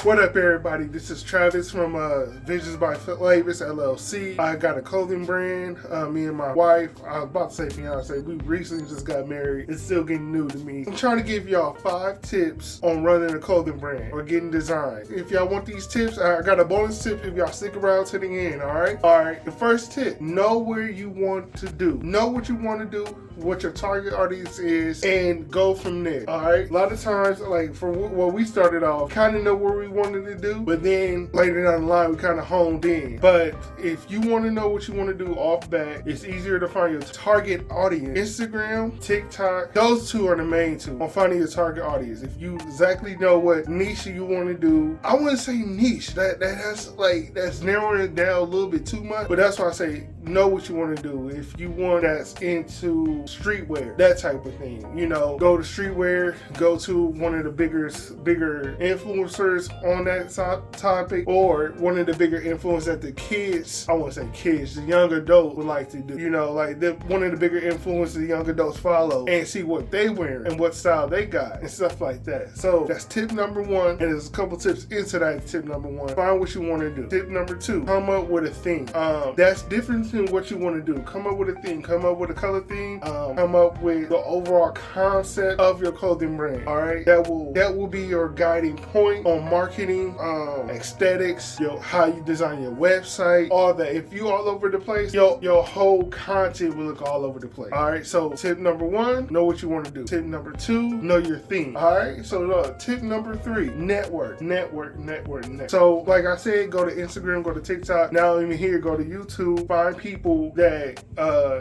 What up, everybody? This is Travis from Visions by Flavors LLC. I got a clothing brand. Me and my wife, I was about to say fiance, we recently just got married. It's still getting new to me. I'm trying to give y'all 5 tips on running a clothing brand or getting design. If y'all want these tips, I got a bonus tip if y'all stick around to the end, alright? Alright, the first tip, know where you want to do. Know what you want to do, what your target audience is, and go from there, alright? A lot of times, like for what we started off, kind of know where we wanted to do, but then later down the line, we kind of honed in. But if you want to know what you want to do off bat, it's easier to find your target audience. Instagram, TikTok, those two are the main two on finding your target audience. If you exactly know what niche you want to do, I wouldn't say niche, that's narrowing it down a little bit too much, but that's why I say know what you want to do. If you want that's into streetwear, that type of thing, go to streetwear, go to one of the bigger influencers on that topic, or one of the bigger influencers that the kids, I won't say kids, the young adult would like to do, one of the bigger influencers the young adults follow, and see what they wear and what style they got and stuff like that. So that's tip number 1, and there's a couple tips into that tip number 1. Find what you want to do. Tip number 2, come up with a theme. That's different than what you want to do. Come up with a theme, come up with a color theme, come up with the overall concept of your clothing brand. All right, that will be your guiding point on marketing, aesthetics, how you design your website, all that. If you all over the place, your whole content will look all over the place. All right, so tip number 1, know what you want to do. Tip number 2, know your theme. All right, so tip number 3, network. So like I said, go to Instagram, go to TikTok, now even here, go to YouTube, find people that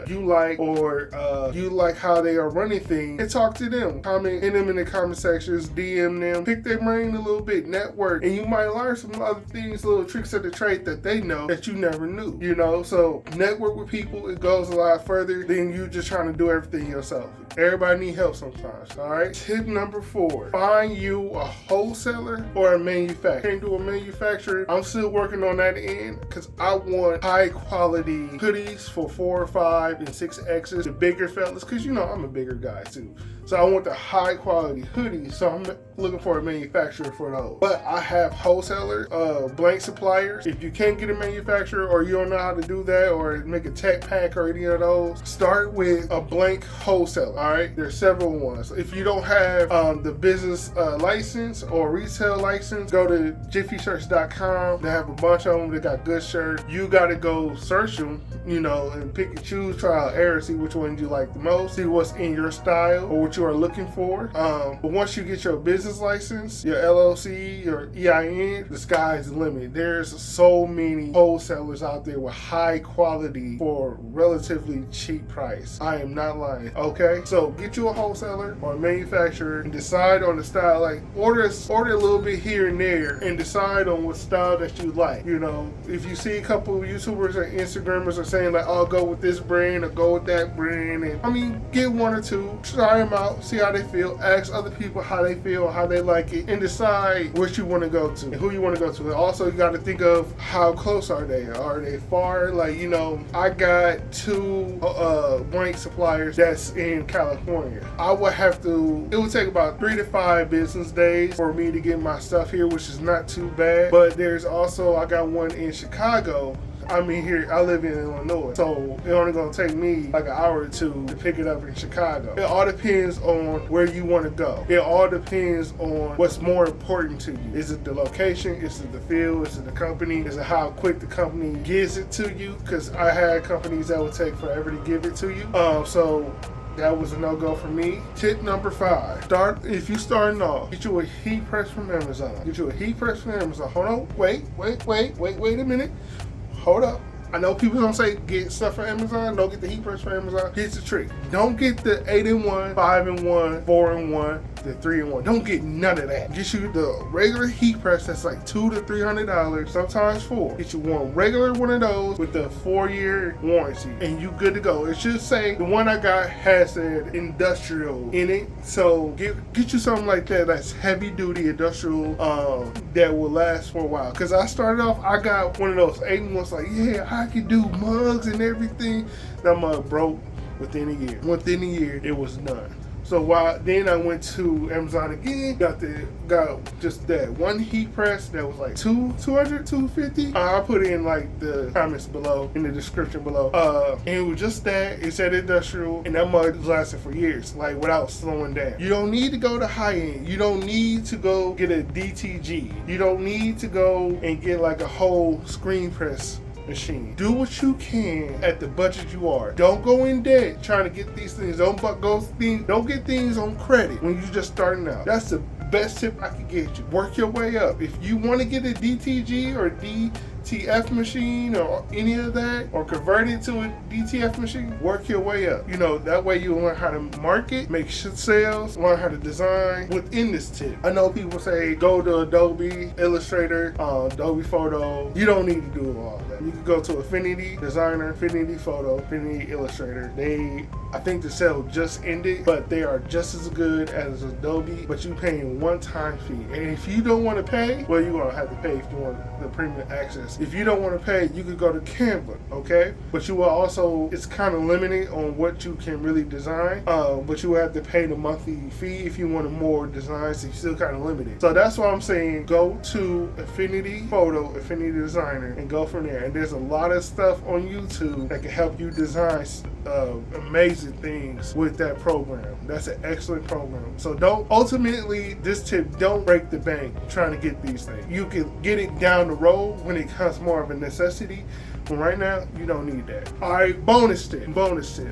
you like, or you like how they are running things, and talk to them. Comment in them in the comment sections, DM them, pick their brain a little bit, network, and you might learn some other things, little tricks of the trade that they know that you never knew. So network with people, it goes a lot further than you just trying to do everything yourself. Everybody need help sometimes. All right. Tip number 4, find you a wholesaler or a manufacturer. Can't do a manufacturer. I'm still working on that end because I want high quality hoodies for 4, 5, and 6Xs, the bigger fellas, because I'm a bigger guy too. So I want the high quality hoodies. So I'm looking for a manufacturer for those. But I have wholesalers, blank suppliers. If you can't get a manufacturer, or you don't know how to do that, or make a tech pack or any of those, start with a blank wholesaler. All right, there's several ones. If you don't have the business license or retail license, go to jiffyshirts.com. They have a bunch of them. They got good shirts. You got to go search them, and pick and choose, trial error, see which one you like the most, see what's in your style or what you are looking for. But once you get your business license, your LLC, your EIN, the sky's the limit. There's so many wholesalers out there with high quality for relatively cheap price. I am not lying. Okay, so get you a wholesaler or a manufacturer and decide on the style. Like order a little bit here and there, and decide on what style that you like. If you see a couple of YouTubers or Instagrammers are saying like, "Oh, go with this brand or go with that brand," and get 1 or 2, try them out, see how they feel, ask other people how they feel, how they like it, and decide what you want to go to and who you want to go to. And also, you got to think of how close are they? Are they far? I got 2 blank suppliers that's in California. It would take about 3 to 5 business days for me to get my stuff here, which is not too bad. But there's also, I got one in Chicago. I live in Illinois, so it's only gonna take me like an hour or 2 to pick it up in Chicago. It all depends on where you want to go. It all depends on what's more important to you. Is it the location? Is it the field? Is it the company? Is it how quick the company gives it to you? Because I had companies that would take forever to give it to you. So that was a no-go for me. Tip number 5. If you starting off, get you a heat press from Amazon. Hold on, wait a minute. Hold up. I know people don't say get stuff from Amazon, don't get the heat press from Amazon. Here's the trick. Don't get the 8-in-1, 5-in-1, 4-in-1, the 3-in-1. Don't get none of that. Get you the regular heat press that's like $200 to $300, sometimes $4. Get you one regular one of those with the 4-year warranty, and you good to go. It should say the one I got has an industrial in it, so get you something like that that's heavy duty industrial that will last for a while. Cause I started off, I got one of those 8-in-1s, like I could do mugs and everything. That mug broke within a year. Within a year, it was done. So then I went to Amazon again, got just that one heat press that was like 250. I'll put in like the comments below, in the description below. And it was just that. It said industrial, and that mug lasted for years, like without slowing down. You don't need to go to high end. You don't need to go get a DTG. You don't need to go and get like a whole screen press machine. Do what you can at the budget you are. Don't go in debt trying to get these things. Don't get things on credit when you're just starting out. That's the best tip I could get you. Work your way up. If you want to get a DTG or DTF machine or any of that, or convert it to a DTF machine, work your way up. You know, that way you'll learn how to market, make sales, learn how to design within this tip. I know people say go to Adobe Illustrator, Adobe Photo. You don't need to do all that. You can go to Affinity Designer, Affinity Photo, Affinity Illustrator. I think the sale just ended, but they are just as good as Adobe, but you paying one-time fee. And if you don't want to pay, well, you're going to have to pay if you want the premium access. If you don't want to pay, you could go to Canva, okay? But you will also, it's kind of limited on what you can really design, but you will have to pay the monthly fee if you want more designs, so you're still kind of limited. So that's why I'm saying go to Affinity Photo, Affinity Designer, and go from there. And there's a lot of stuff on YouTube that can help you design amazing things with that program. That's an excellent program. So ultimately, this tip, don't break the bank trying to get these things. You can get it down the road when it becomes more of a necessity. But right now, you don't need that. All right, bonus tip.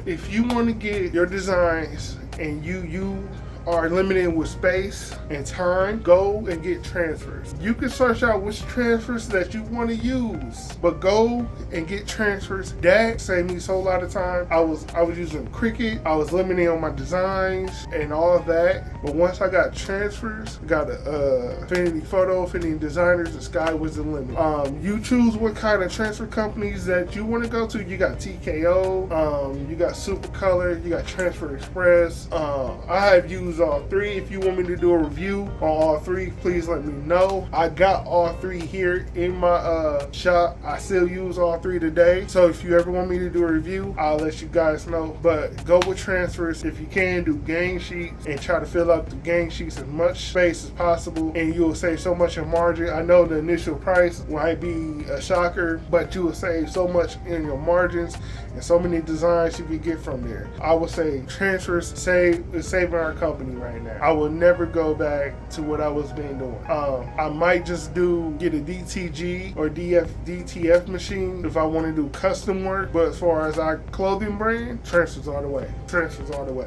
If you want to get your designs and you are limited with space and time, go and get transfers. You can search out which transfers that you want to use, but go and get transfers. That saved me so a lot of time. I was using Cricut. I was limiting on my designs and all of that. But once I got transfers, I got Affinity Photo, Affinity Designers, the sky was the limit. You choose what kind of transfer companies that you want to go to. You got TKO, you got Supercolor, you got Transfer Express. I have used all three. If you want me to do a review on all three, please let me know. I got all three here in my shop. I still use all three today. So if you ever want me to do a review, I'll let you guys know. But go with transfers. If you can, do gang sheets and try to fill up the gang sheets as much space as possible, and you'll save so much in margin. I know the initial price might be a shocker, but you will save so much in your margins and so many designs you can get from there. I would say transfers is saving our company right now. I will never go back to what I was doing. I might just get a DTG or DTF machine if I want to do custom work, but as far as our clothing brand, transfers all the way.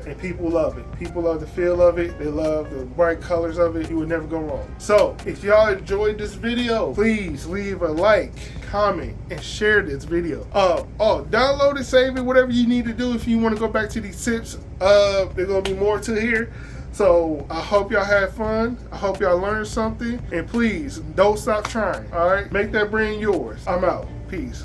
And people love it. People love the feel of it. They love the bright colors of it. You would never go wrong. So if y'all enjoyed this video, please leave a like, comment, and share this video. Download it, save it, whatever you need to do if you want to go back to these tips. There's gonna be more to here. So I hope y'all had fun. I hope y'all learned something. And please don't stop trying. All right, make that brand yours. I'm out. Peace.